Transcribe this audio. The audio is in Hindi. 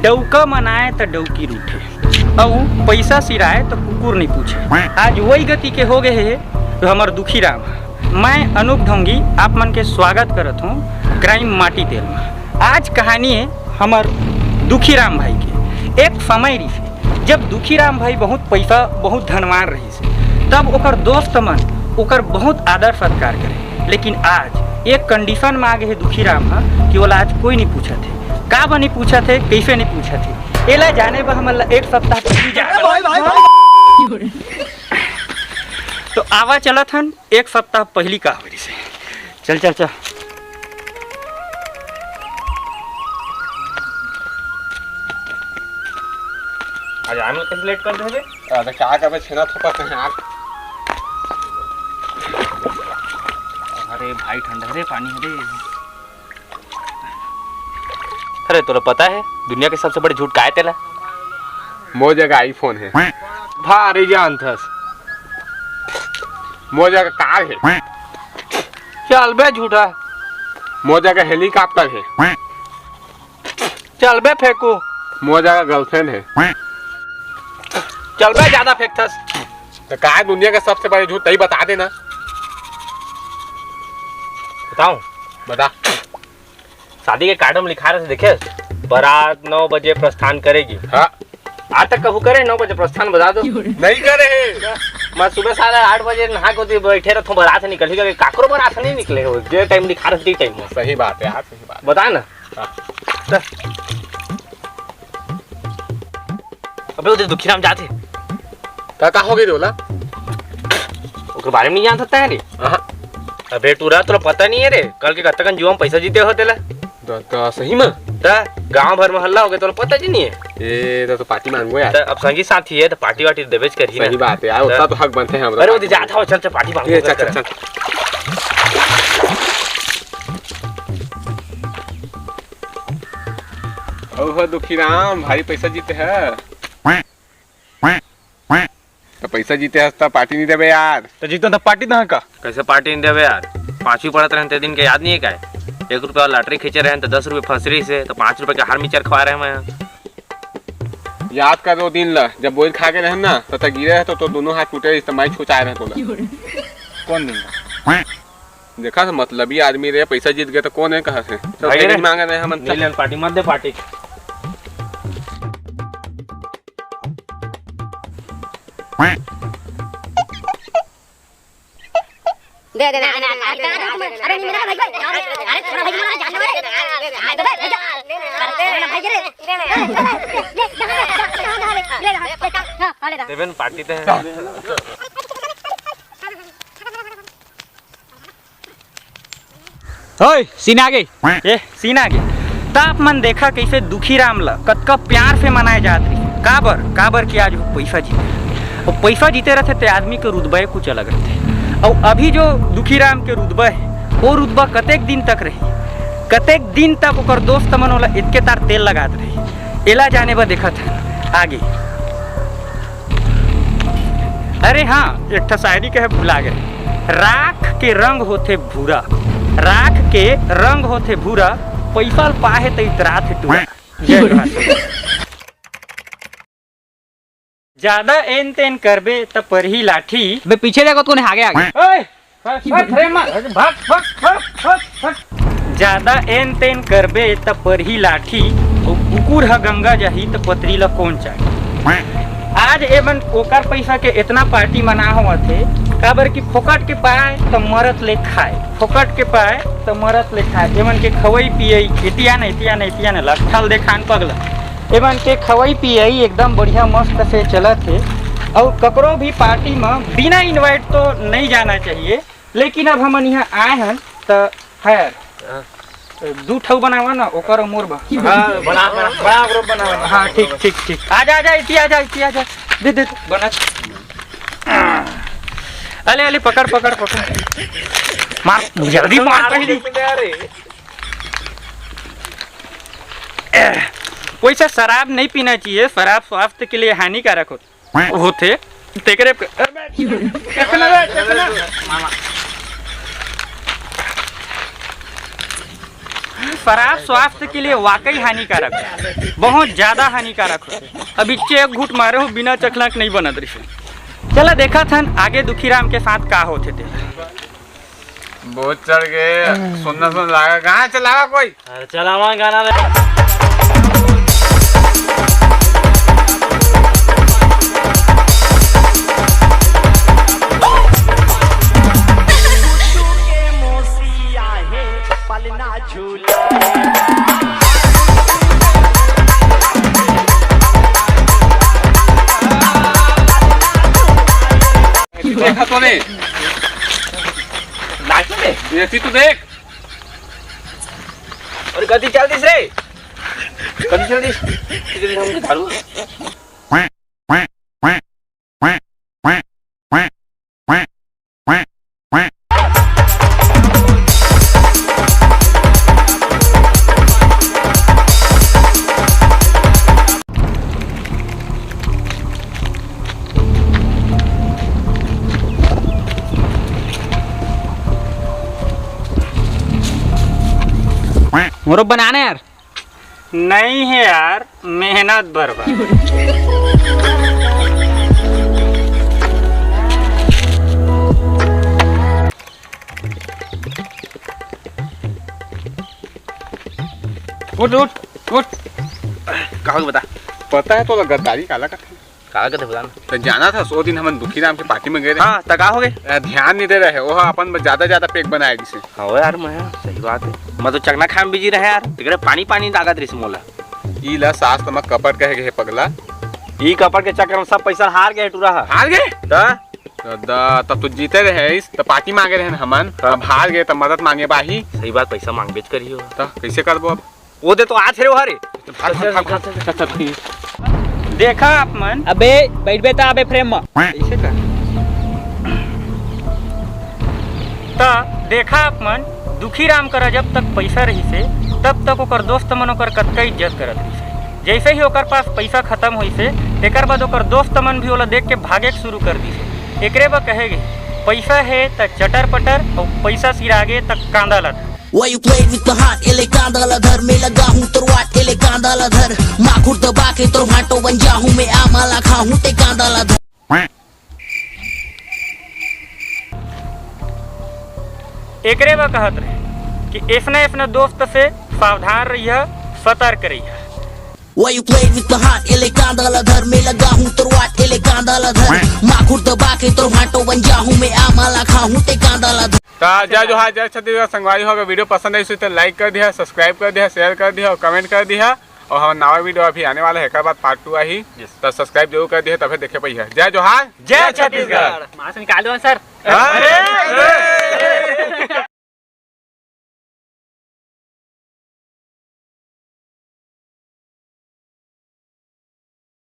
डौका मनाए तो डौकी रूठे और पैसा सिराए तो कुकुर नहीं पूछे। आज वही गति के हो गए है तो हमार दुखी राम। मैं अनूप ढोंगी आप मन के स्वागत करत हूँ क्राइम माटी तेल में। आज कहानी है हमार दुखी राम भाई के। एक समय रही जब दुखी राम भाई बहुत पैसा बहुत धनवान रही से, तब ओकर दोस्त मन ओकर बहुत आदर सत्कार करे। लेकिन आज एक कंडीशन में आ गए है दुखी राम कि वो आज कोई नहीं पूछा थे, का बनी पूछा थे, कैसे नहीं पूछा थे। एला जाने बा हमला एक सप्ताह तो आवा चला था एक सप्ताह पहली कहावरी से। चल चल चल आज आने कैसे लेट कर रहे थे? अरे क्या कर छेना थोपा से यार। अरे भाई ठंडा रे पानी है रे। अरे तोरा पता है दुनिया के सबसे बड़े झूठ का है तेला? मो जगह आईफोन है। भारी जान थस। मो जगह कार है। चल बे झूठा। मो जगह हेलीकॉप्टर है। चल बे फेंकू। मो जगह गर्लफ्रेंड है। चल बे ज्यादा फेंक थस। तो का है दुनिया का सबसे बड़े झूठ तही बता देना। बताऊं? बता। शादी के कार्ड में लिखा रहे थे देखे, बारात 9 बजे प्रस्थान करेगी। हाँ आज तक कहू करे 9 बजे प्रस्थान बता दो। नहीं करे। मैं सुबह 8:30 बजे नहा को बैठे रहता हूँ, बारात निकल गई। काकरो बारात नहीं निकले हो, जो टाइम लिखा रहे टाइम में। सही बात है यार, सही बात। बता ना। अबे उधर दुखीराम जाते का हो गई रोला? उसके बारे में नहीं जान सकता है रे। अबे तू रहा, तुला पता नहीं है रे कल के कत्तकन जुआ में पैसा जीते हो तेला। तो सही में गांव भर में हल्ला हो गया, तो पता जी नहीं है। ये तो पार्टी मांगो यार। अब संगी साथी है तो पार्टी वार्टी देवेज करी। सही बात है यार, उतना तो हक बनते हैं हम। अरे वो जाता हो, चल चल पार्टी मांगो। चल चल चल। ओह दुखीराम भारी पैसा जीते है। तो पैसा जीते है तो पार्टी नहीं देवे यार। तो जीतो तो पार्टी ना का। कैसे पार्टी नहीं देवे यार? 5वीं पढ़त रहे दिन के याद नहीं है क्या? 1 रुपया लॉटरी खींचे रहे तो 10 रुपये फंसरी से, तो 5 रुपये का हार मिचर खवा रहे हैं। मैं याद कर दो दिन ला जब बोल खा के रहे ना तो गिरे है तो दोनों हाथ टूटे इस्तेमाल छुचाए रहे। तो कौन दिन देखा था मतलब ही आदमी रहे, पैसा जीत गए तो कौन है कहा से मांगे रहे हम। पार्टी मत दे पार्टी। दे दे अरे नहीं मेरा भाई अरे थोड़ा भाई मारा जान दे भाई देवन पार्टी ते ओए सीन आ गई। ये सीन आ गई। ताप मन देखा कैसे दुखी राम ला कतका प्यार से मनाए जात रही। काबर की आज वो पैसा जीते और पैसा जीते रहते थे आदमी के रुतबे कुछ अलग रहते। और अभी जो दुखी राम के रुतबा है वो रुतबा कतेक दिन तक रही, कतेक दिन तक ओकर दोस्त मन वाला इतके तार तेल लगात रही। एला जाने बा देखा था आगे। अरे हाँ एक ठा शायरी कहे भुला गए। राख के रंग होते भूरा, राख के रंग होते भूरा, पैसा पाहे तो इतरात है टूरा। ज्यादा एन तेन करबे त परही लाठी। बे पीछे देखो तूने आगे आगे। ज्यादा एन तेन करबे त परही लाठी, और कुकुर ह गंगा जाही त पतरी ला कौन चाही। आज एमन ओकर पैसा के इतना पार्टी मना हुआ थे काबर की फोकट के पाए तो मरत ले खाए, फोकट के पाए तो मरत ले खाए। एमन के खवई पियई इतिया न लखल देखान पगला। एमन के खवई पियई एकदम बढ़िया मस्त से चलत है। और ककरो भी पार्टी में बिना इनवाइट तो नहीं जाना चाहिए। लेकिन अब हम यहाँ आए हैं तो खैर 2 ठो बनावा ना ओकर मोर बा। बड़ा ग्रुप बनावा। हाँ ठीक आजा आजा दे बना। अले पकड़ मार जल्दी मार पहली। वैसे शराब नहीं पीना चाहिए, शराब स्वास्थ्य के लिए हानिकारक होते। शराब स्वास्थ्य के लिए वाकई हानिकारक है, बहुत ज्यादा हानिकारक है। अभी एक घूट मारे हो बिना चखला के नहीं बनत रही। चला देखा था आगे दुखीराम के साथ का होते थे। बहुत चढ़ गए, सुनना सुन लगा कहाँ चलावा कोई। अरे चलावा गाना देखा तो नहीं ऐसी तो देख। और गति चल दिस रे, गति चल दिस कितने हम धारू। मोरो बनाना यार। नहीं है यार, मेहनत बर्बाद। उठ उठ उठ। कहाँ बता, पता है तो गद्दारी काला का था। कहाँ का बता तो जाना था 100 दिन हम दुखीराम के पार्टी में गए थे। हाँ तका हो गए, ध्यान नहीं दे रहे, वो अपन ज्यादा पेक बनाए जिसे। हाँ यार मैं सही बात है, मैं तो चकना खाम बिजी रहे यार। तिकड़े पानी पानी दागत रही मोला। ई ला सास तमक कपट कहे गए पगला। ई कपड़ के चक्कर में सब पैसा हार गए टूरा। हार गए तो तब तो जीते रहे, तो पार्टी मांगे रहे हमन। अब हार गए तो मदद मांगे बाही। सही बात, पैसा मांग बेच करियो तो कैसे करबो अब। वो दे तो आज रे हरे। देखा आप मन अबे बैठ बेटा, अबे फ्रेम में ऐसे कर। तो देखा आप मन दुखीराम कर जब तक पैसा रही से तब तक ओकर दोस्त मन ओकर कतका इज्जत करत रही से। जैसे ही ओकर पास पैसा खत्म हुई से एकर बाद ओकर दोस्त मन भी ओला देख के भागे के शुरू कर दी से। एकरे बा कहेगे पैसा है त चटर पटर और पैसा सिरागे तक कांदा लत। Why you played with my heart? एले कांदा लधर में लगा हूँ तो वाट एले कांदा लधर माखुर दबा के तो भाटो बन जाऊँ मैं आमाला खाऊँ ते कांदा लधर। एकरे बा कहत रहे कि ऐसने दोस्त से सावधान रहिए, सतर्क रहिए। Why you played with my heart? एले कांदा लधर में लगा हूँ तो वाट एले कांदा लधर माखुर दबा के तो भाटो बन जाऊँ मैं आमाला खाऊँ ते कांदा लधर। जय जोहार, जय छत्तीसगढ़ संगवारी होगा। वीडियो पसंद आई तो लाइक कर दिया, सब्सक्राइब कर दिया, शेयर कर दिया और कमेंट कर दिया। और हमारा नवा वीडियो अभी आने वाला है, एक बात पार्ट 2 आई तो सब्सक्राइब जरूर कर दिया, तभी देखे पाई है। जय जोहार, जय छत्तीसगढ़। मां से निकाल दो सर। अरे